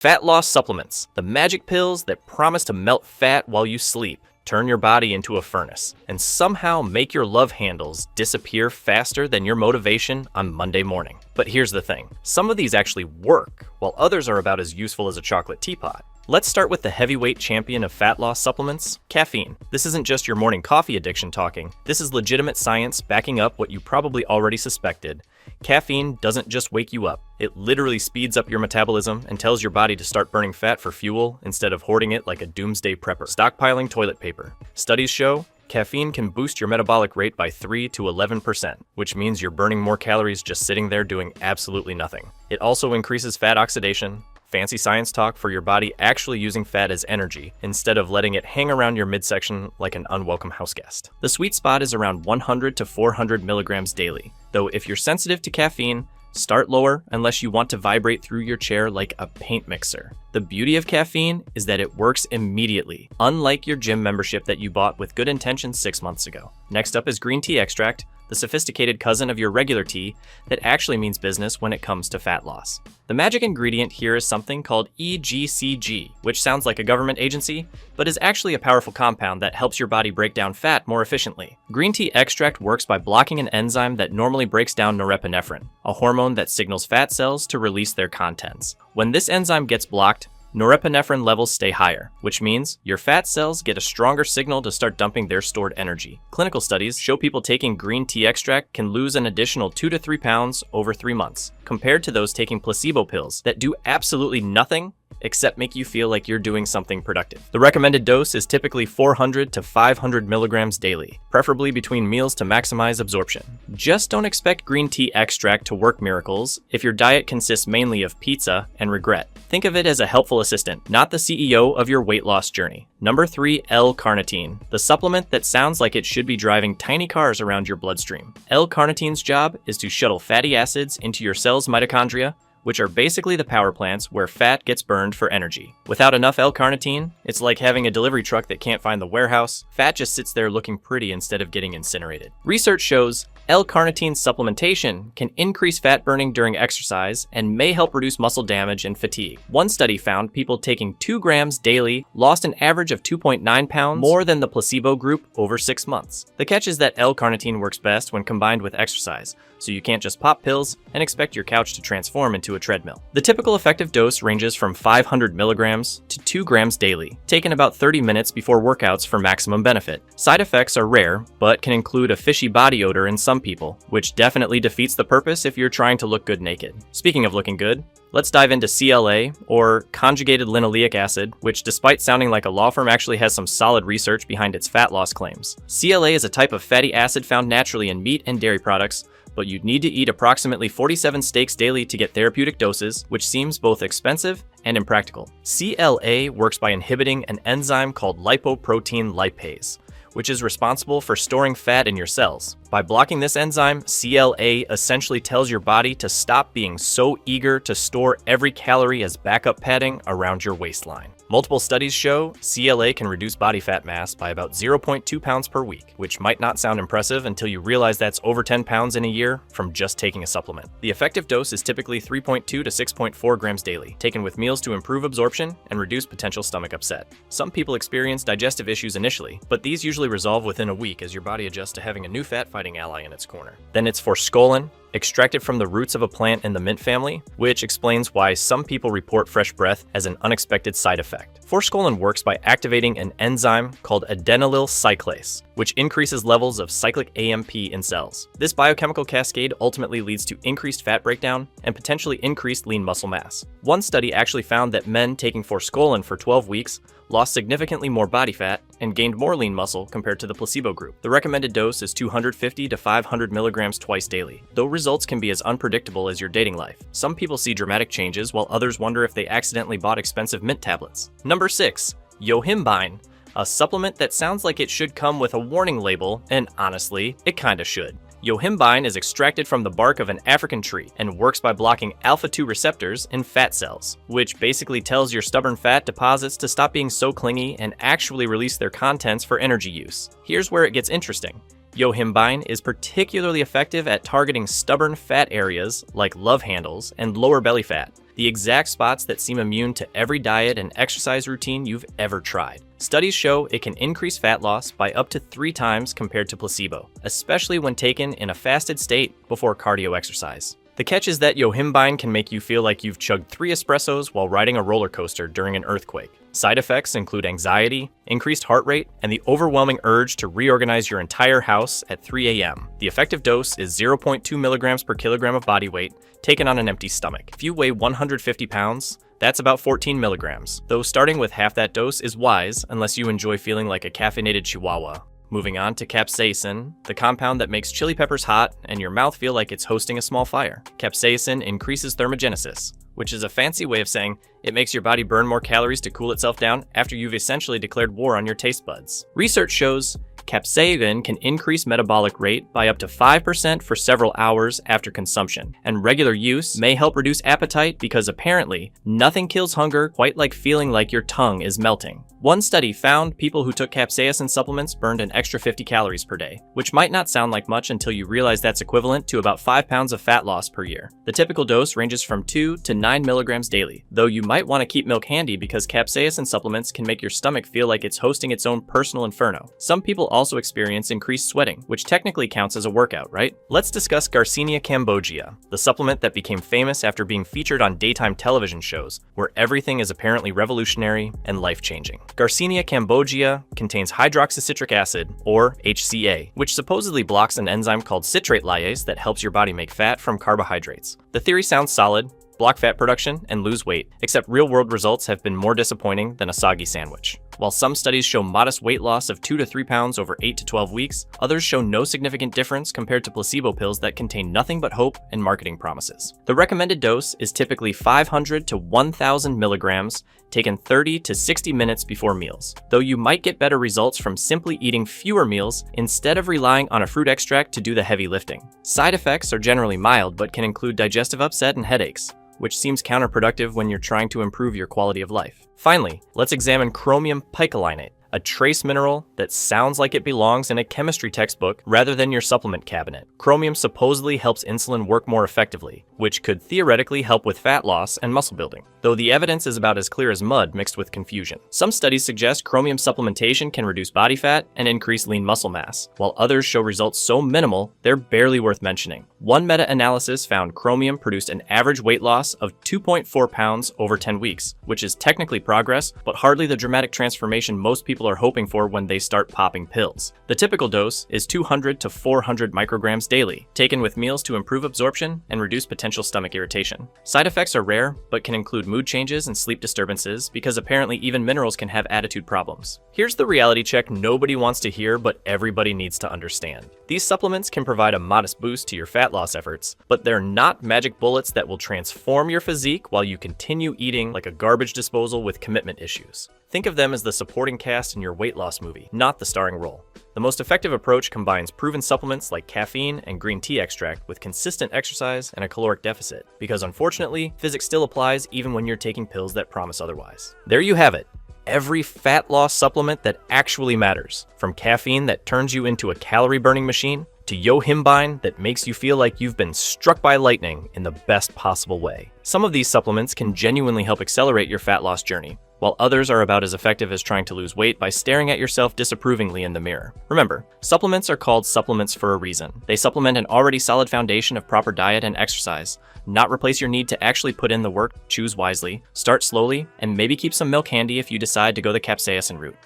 Fat loss supplements, the magic pills that promise to melt fat while you sleep, turn your body into a furnace, and somehow make your love handles disappear faster than your motivation on Monday morning. But here's the thing, some of these actually work, while others are about as useful as a chocolate teapot. Let's start with the heavyweight champion of fat loss supplements, caffeine. This isn't just your morning coffee addiction talking, this is legitimate science backing up what you probably already suspected. Caffeine doesn't just wake you up, it literally speeds up your metabolism and tells your body to start burning fat for fuel instead of hoarding it like a doomsday prepper. Stockpiling toilet paper. Studies show caffeine can boost your metabolic rate by 3 to 11%, which means you're burning more calories just sitting there doing absolutely nothing. It also increases fat oxidation, fancy science talk for your body actually using fat as energy instead of letting it hang around your midsection like an unwelcome house guest. The sweet spot is around 100 to 400 milligrams daily, though if you're sensitive to caffeine, start lower unless you want to vibrate through your chair like a paint mixer. The beauty of caffeine is that it works immediately, unlike your gym membership that you bought with good intentions 6 months ago. Next up is green tea extract, the sophisticated cousin of your regular tea that actually means business when it comes to fat loss. The magic ingredient here is something called EGCG, which sounds like a government agency, but is actually a powerful compound that helps your body break down fat more efficiently. Green tea extract works by blocking an enzyme that normally breaks down norepinephrine, a hormone that signals fat cells to release their contents. When this enzyme gets blocked, norepinephrine levels stay higher, which means your fat cells get a stronger signal to start dumping their stored energy. Clinical studies show people taking green tea extract can lose an additional 2 to 3 pounds over 3 months, compared to those taking placebo pills that do absolutely nothing except make you feel like you're doing something productive. The recommended dose is typically 400 to 500 milligrams daily, preferably between meals to maximize absorption. Just don't expect green tea extract to work miracles if your diet consists mainly of pizza and regret. Think of it as a helpful assistant, not the CEO of your weight loss journey. Number 3, L-carnitine, the supplement that sounds like it should be driving tiny cars around your bloodstream. L-carnitine's job is to shuttle fatty acids into your cell's mitochondria, which are basically the power plants where fat gets burned for energy. Without enough L-carnitine, it's like having a delivery truck that can't find the warehouse. Fat just sits there looking pretty instead of getting incinerated. Research shows L-carnitine supplementation can increase fat burning during exercise and may help reduce muscle damage and fatigue. One study found people taking 2 grams daily lost an average of 2.9 pounds more than the placebo group over 6 months. The catch is that L-carnitine works best when combined with exercise, so you can't just pop pills and expect your couch to transform into a treadmill. The typical effective dose ranges from 500 milligrams to 2 grams daily, taken about 30 minutes before workouts for maximum benefit. Side effects are rare, but can include a fishy body odor in some people, which definitely defeats the purpose if you're trying to look good naked. Speaking of looking good, let's dive into CLA, or conjugated linoleic acid, which despite sounding like a law firm actually has some solid research behind its fat loss claims. CLA is a type of fatty acid found naturally in meat and dairy products, but you'd need to eat approximately 47 steaks daily to get therapeutic doses, which seems both expensive and impractical. CLA works by inhibiting an enzyme called lipoprotein lipase, which is responsible for storing fat in your cells. By blocking this enzyme, CLA essentially tells your body to stop being so eager to store every calorie as backup padding around your waistline. Multiple studies show CLA can reduce body fat mass by about 0.2 pounds per week, which might not sound impressive until you realize that's over 10 pounds in a year from just taking a supplement. The effective dose is typically 3.2 to 6.4 grams daily, taken with meals to improve absorption and reduce potential stomach upset. Some people experience digestive issues initially, but these usually resolve within a week as your body adjusts to having a new fat-fighting ally in its corner. Then it's forskolin, extracted from the roots of a plant in the mint family, which explains why some people report fresh breath as an unexpected side effect. Forskolin works by activating an enzyme called adenylyl cyclase, which increases levels of cyclic AMP in cells. This biochemical cascade ultimately leads to increased fat breakdown and potentially increased lean muscle mass. One study actually found that men taking forskolin for 12 weeks lost significantly more body fat and gained more lean muscle compared to the placebo group. The recommended dose is 250 to 500 milligrams twice daily, though results can be as unpredictable as your dating life. Some people see dramatic changes while others wonder if they accidentally bought expensive mint tablets. Number 6, yohimbine, a supplement that sounds like it should come with a warning label, and honestly, it kinda should. Yohimbine is extracted from the bark of an African tree and works by blocking alpha-2 receptors in fat cells, which basically tells your stubborn fat deposits to stop being so clingy and actually release their contents for energy use. Here's where it gets interesting. Yohimbine is particularly effective at targeting stubborn fat areas like love handles and lower belly fat, the exact spots that seem immune to every diet and exercise routine you've ever tried. Studies show it can increase fat loss by up to 3 times compared to placebo, especially when taken in a fasted state before cardio exercise. The catch is that yohimbine can make you feel like you've chugged 3 espressos while riding a roller coaster during an earthquake. Side effects include anxiety, increased heart rate, and the overwhelming urge to reorganize your entire house at 3 a.m. The effective dose is 0.2 milligrams per kilogram of body weight, taken on an empty stomach. If you weigh 150 pounds, that's about 14 milligrams, though starting with half that dose is wise unless you enjoy feeling like a caffeinated chihuahua. Moving on to capsaicin, the compound that makes chili peppers hot and your mouth feel like it's hosting a small fire. Capsaicin increases thermogenesis, which is a fancy way of saying it makes your body burn more calories to cool itself down after you've essentially declared war on your taste buds. Research shows capsaicin can increase metabolic rate by up to 5% for several hours after consumption, and regular use may help reduce appetite because apparently nothing kills hunger quite like feeling like your tongue is melting. One study found people who took capsaicin supplements burned an extra 50 calories per day, which might not sound like much until you realize that's equivalent to about 5 pounds of fat loss per year. The typical dose ranges from 2 to 9 milligrams daily, though you might want to keep milk handy because capsaicin supplements can make your stomach feel like it's hosting its own personal inferno. Some people also experience increased sweating, which technically counts as a workout, right? Let's discuss Garcinia cambogia, the supplement that became famous after being featured on daytime television shows, where everything is apparently revolutionary and life-changing. Garcinia cambogia contains hydroxycitric acid, or HCA, which supposedly blocks an enzyme called citrate lyase that helps your body make fat from carbohydrates. The theory sounds solid: block fat production and lose weight, except real-world results have been more disappointing than a soggy sandwich. While some studies show modest weight loss of 2 to 3 pounds over 8 to 12 weeks, others show no significant difference compared to placebo pills that contain nothing but hope and marketing promises. The recommended dose is typically 500 to 1,000 milligrams, taken 30 to 60 minutes before meals, though you might get better results from simply eating fewer meals instead of relying on a fruit extract to do the heavy lifting. Side effects are generally mild but can include digestive upset and headaches, which seems counterproductive when you're trying to improve your quality of life. Finally, let's examine chromium picolinate, a trace mineral that sounds like it belongs in a chemistry textbook rather than your supplement cabinet. Chromium supposedly helps insulin work more effectively, which could theoretically help with fat loss and muscle building, though the evidence is about as clear as mud mixed with confusion. Some studies suggest chromium supplementation can reduce body fat and increase lean muscle mass, while others show results so minimal they're barely worth mentioning. One meta-analysis found chromium produced an average weight loss of 2.4 pounds over 10 weeks, which is technically progress, but hardly the dramatic transformation most people are hoping for when they start popping pills. The typical dose is 200 to 400 micrograms daily, taken with meals to improve absorption and reduce potential stomach irritation. Side effects are rare, but can include mood changes and sleep disturbances because apparently even minerals can have attitude problems. Here's the reality check nobody wants to hear, but everybody needs to understand. These supplements can provide a modest boost to your fat loss efforts, but they're not magic bullets that will transform your physique while you continue eating like a garbage disposal with commitment issues. Think of them as the supporting cast in your weight loss movie, not the starring role. The most effective approach combines proven supplements like caffeine and green tea extract with consistent exercise and a caloric deficit, because unfortunately, physics still applies even when you're taking pills that promise otherwise. There you have it. Every fat loss supplement that actually matters, from caffeine that turns you into a calorie-burning machine, to yohimbine that makes you feel like you've been struck by lightning in the best possible way. Some of these supplements can genuinely help accelerate your fat loss journey, while others are about as effective as trying to lose weight by staring at yourself disapprovingly in the mirror. Remember, supplements are called supplements for a reason. They supplement an already solid foundation of proper diet and exercise, not replace your need to actually put in the work. Choose wisely, start slowly, and maybe keep some milk handy if you decide to go the capsaicin route.